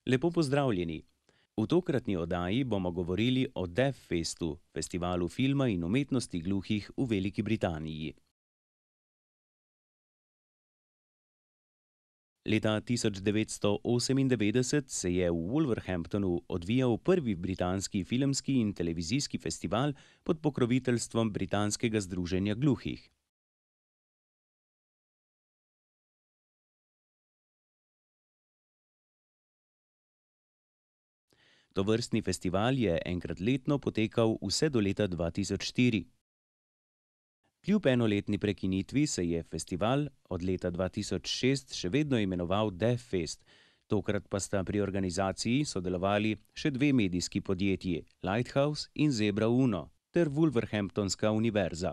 Lepo pozdravljeni. V tokratni oddaji bomo govorili o Deaf Festu, festivalu filma in umetnosti gluhih v Veliki Britaniji. Leta 1998 se je v Wolverhamptonu odvijal prvi britanski filmski in televizijski festival pod pokroviteljstvom Britanskega združenja gluhih. Tovrstni festival je enkrat letno potekal vse do leta 2004. Kljub enoletni prekinitvi se je festival od leta 2006 še vedno imenoval Deaf Fest, tokrat pa sta pri organizaciji sodelovali še dve medijski podjetji, Lighthouse in Zebra Uno ter Wolverhamptonska univerza.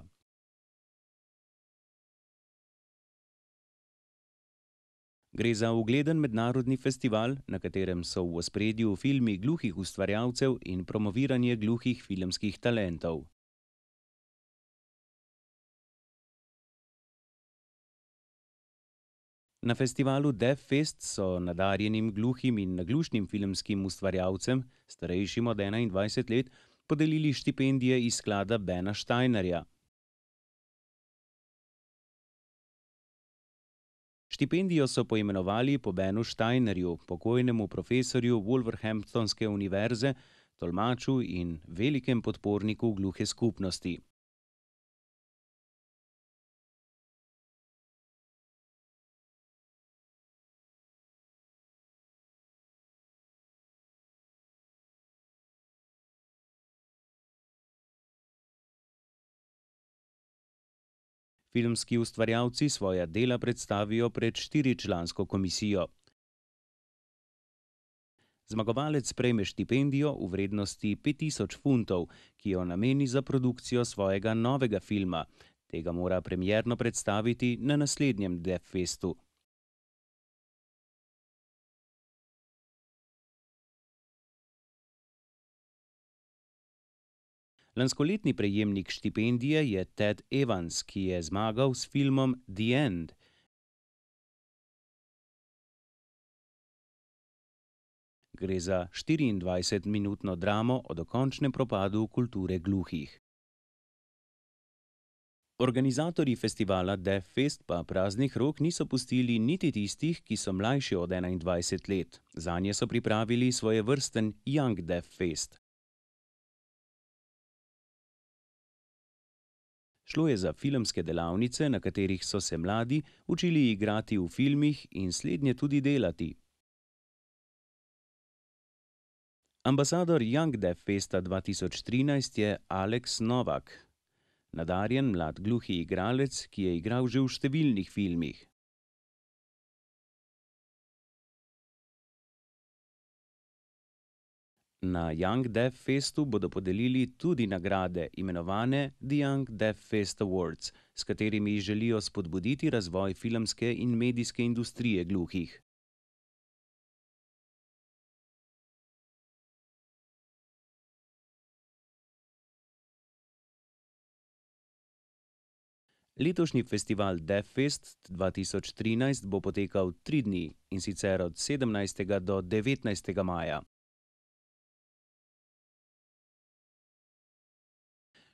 Gre za ugleden mednarodni festival, na katerem so v ospredju filmi gluhih ustvarjalcev in promoviranje gluhih filmskih talentov. Na festivalu Deaf Fest so nadarjenim gluhim in naglušnim filmskim ustvarjalcem, starejšim od 21 let, podelili štipendije iz sklada Bena Steinerja. Štipendijo so poimenovali po Benu Steinerju, pokojnemu profesorju Wolverhamptonske univerze, tolmaču in velikem podporniku gluhe skupnosti. Filmski ustvarjalci svoja dela predstavijo pred štiričlansko komisijo. Zmagovalec prejme štipendijo v vrednosti 5000 funtov, ki jo nameni za produkcijo svojega novega filma. Tega mora premierno predstaviti na naslednjem Deaf Festu. Lanskoletni prejemnik štipendije je Ted Evans, ki je zmagal s filmom The End. Gre za 24-minutno dramo o dokončnem propadu kulture gluhih. Organizatorji festivala Deaf Fest pa praznih rok niso pustili niti tistih, ki so mlajši od 21 let. Zanje so pripravili svojevrsten Young Deaf Fest. Šlo je za filmske delavnice, na katerih so se mladi učili igrati v filmih in slednje tudi delati. Ambasador Young Deaf Festa 2013 je Alex Novak, nadarjen mlad gluhi igralec, ki je igral že v številnih filmih. Na Young Deaf Festu bodo podelili tudi nagrade, imenovane The Young Deaf Fest Awards, s katerimi želijo spodbuditi razvoj filmske in medijske industrije gluhih. Letošnji festival Deaf Fest 2013 bo potekal 3 dni, in sicer od 17. do 19. maja.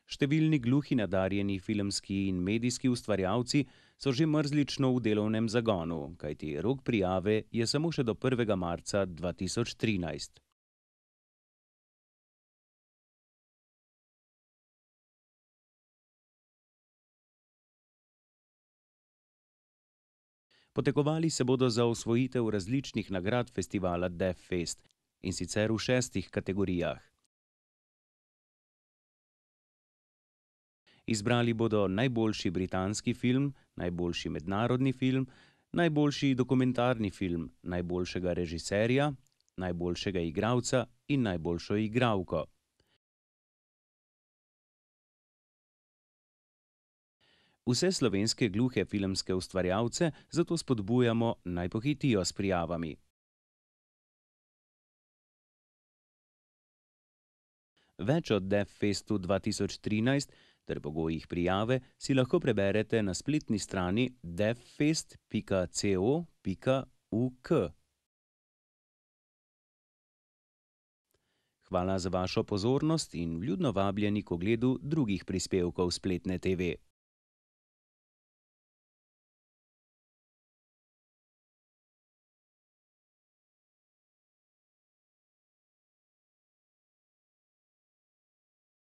Številni gluhi nadarjeni filmski in medijski ustvarjalci so že mrzlično v delovnem zagonu, kajti rok prijave je samo še do 1. marca 2013. Potegovali se bodo za osvojitev različnih nagrad festivala Deaf Fest, in sicer v 6 kategorijah. Izbrali bodo najboljši britanski film, najboljši mednarodni film, najboljši dokumentarni film, najboljšega režiserja, najboljšega igralca in najboljšo igralko. Vse slovenske gluhe filmske ustvarjalce zato spodbujamo, naj pohitijo s prijavami. Več o Deaf Festu 2013 ter pogojih prijave si lahko preberete na spletni strani deaffest.co.uk. Hvala za vašo pozornost in vljudno vabljeni k ogledu drugih prispevkov Spletne TV.